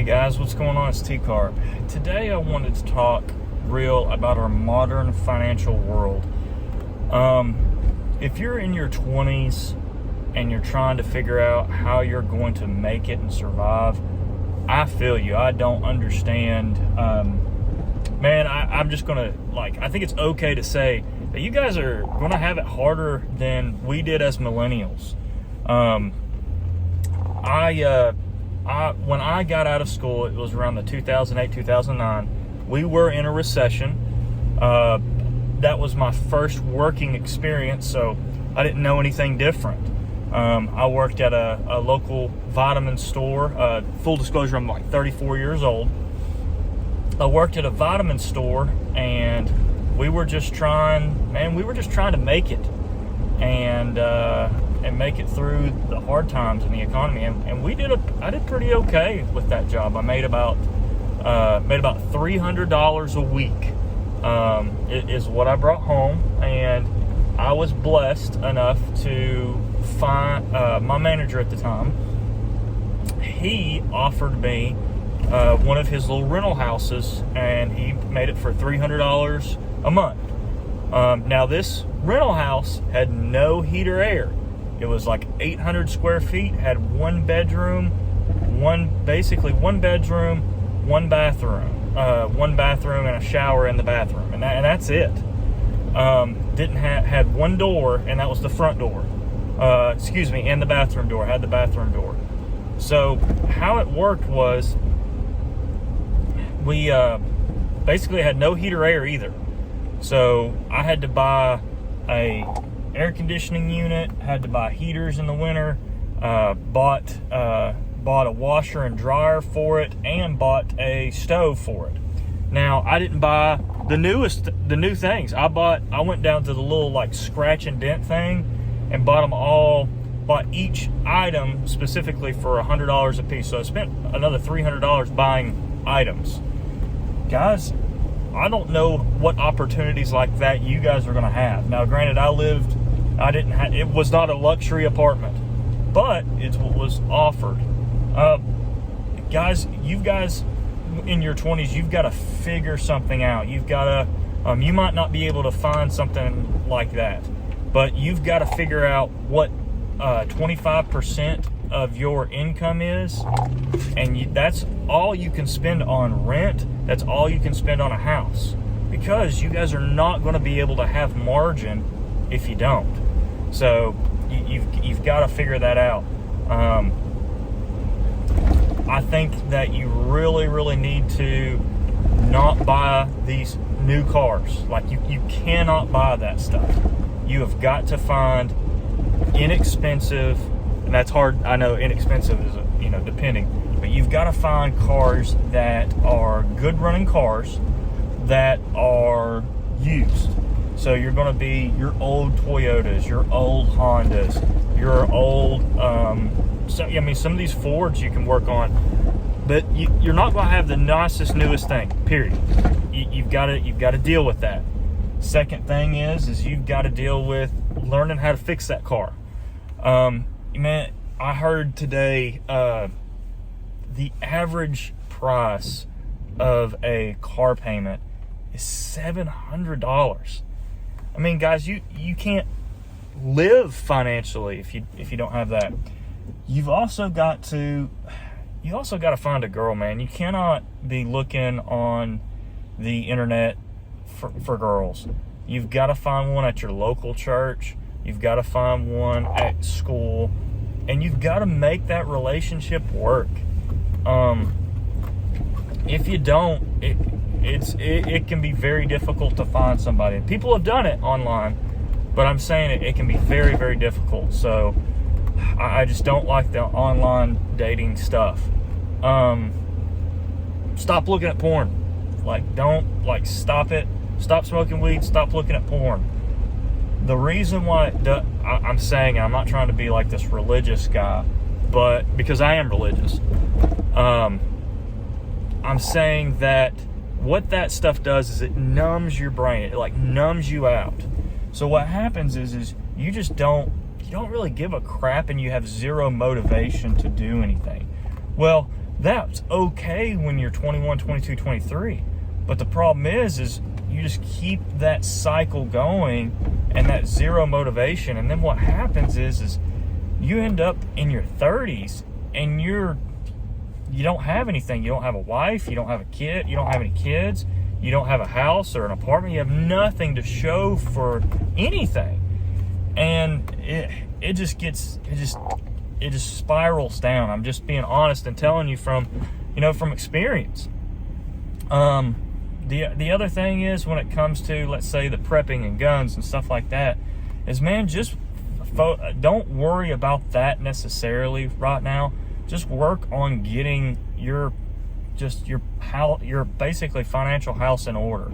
Hey guys, what's going on? It's T-Carp. Today I wanted to talk real about our modern financial world. If you're in your 20s and you're trying to figure out how you're going to make it and survive, I feel you. I don't understand. I'm just gonna, I think it's okay to say that you guys are gonna have it harder than we did as millennials. When I got out of school, it was around the 2008, 2009. We were in a recession. That was my first working experience, so I didn't know anything different. I worked at a local vitamin store. Full disclosure, I'm like 34 years old. I worked at a vitamin store, and we were just trying to make it and make it through the hard times in the economy. And I did pretty okay with that job. I made about $300 a week. It is what I brought home, and I was blessed enough to find my manager at the time. He offered me one of his little rental houses, and he made it for $300 a month. Now this rental house had no heat or air. It was like 800 square feet, had one bedroom, one bedroom, one bathroom and a shower in the bathroom, and that's it. Had one door, and that was the front door. And the bathroom door, had the bathroom door. So how it worked was we basically had no heat or air either. So I had to buy a air conditioning unit, had to buy heaters in the winter, bought a washer and dryer for it, and bought a stove for it. Now, I didn't buy the new things. I went down to the little scratch and dent thing and bought each item specifically for $100 a piece. So I spent another $300 buying items. Guys, I don't know what opportunities like that you guys are going to have. Now, granted, it was not a luxury apartment, but it's what was offered. Guys, you guys in your 20s, you've got to figure something out. You've got to, you might not be able to find something like that, but you've got to figure out what 25% of your income is, and that's all you can spend on rent. That's all you can spend on a house, because you guys are not going to be able to have margin if you don't. So you've got to figure that out. I think that you really, really need to not buy these new cars. You cannot buy that stuff. You have got to find inexpensive, and that's hard. I know inexpensive is, depending, but you've got to find cars that are good running cars that are used. So you're going to be your old Toyotas, your old Hondas, your old, some of these Fords you can work on, but you're not going to have the nicest, newest thing, period. You've got to deal with that. Second thing is you've got to deal with learning how to fix that car. Man, I heard today, the average price of a car payment is $700. I mean, guys, you can't live financially if you don't have that. You've also got to find a girl, man. You cannot be looking on the internet for girls. You've got to find one at your local church. You've got to find one at school, and you've got to make that relationship work. If you don't, it can be very difficult to find somebody. People have done it online, but I'm saying it can be very, very difficult. So I just don't like the online dating stuff. Stop looking at porn. Stop it. Stop smoking weed. Stop looking at porn. The reason why I'm saying, I'm not trying to be like this religious guy, but because I am religious, I'm saying that what that stuff does is it numbs your brain. It numbs you out. So what happens is you don't really give a crap, and you have zero motivation to do anything. Well, That's okay when you're 21, 22, 23. But the problem is you just keep that cycle going and that zero motivation. And then what happens is you end up in your 30s and you don't have anything. You don't have a wife, you don't have a kid, you don't have any kids, you don't have a house or an apartment, you have nothing to show for anything. And it just spirals down. I'm just being honest and telling you from experience. The other thing is, when it comes to, let's say, the prepping and guns and stuff like that, is, man, just don't worry about that necessarily right now. Just work on getting your basically financial house in order.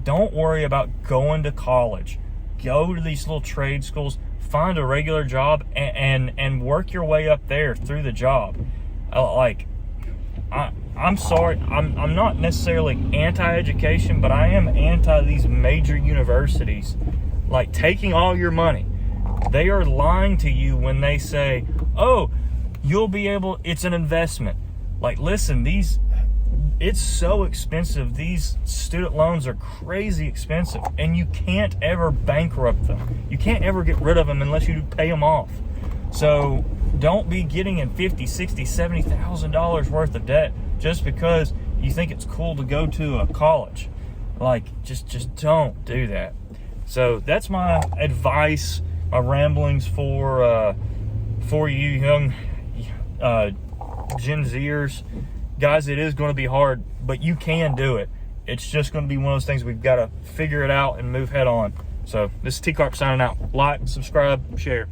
Don't worry about going to college. Go to these little trade schools, find a regular job, and work your way up there through the job. I'm sorry, I'm not necessarily anti-education, but I am anti these major universities like taking all your money. They are lying to you when they say, oh, you'll be able, it's an investment. Like, listen, it's so expensive. These student loans are crazy expensive, and you can't ever bankrupt them. You can't ever get rid of them unless you pay them off. So don't be getting in $50,000, $60,000, $70,000 worth of debt just because you think it's cool to go to a college. Like, just don't do that. So that's my advice, my ramblings for you young Gen Zers. Guys, it is going to be hard, but you can do it. It's just going to be one of those things we've got to figure it out and move head on. So this is T-Carp signing out. Like, subscribe, share.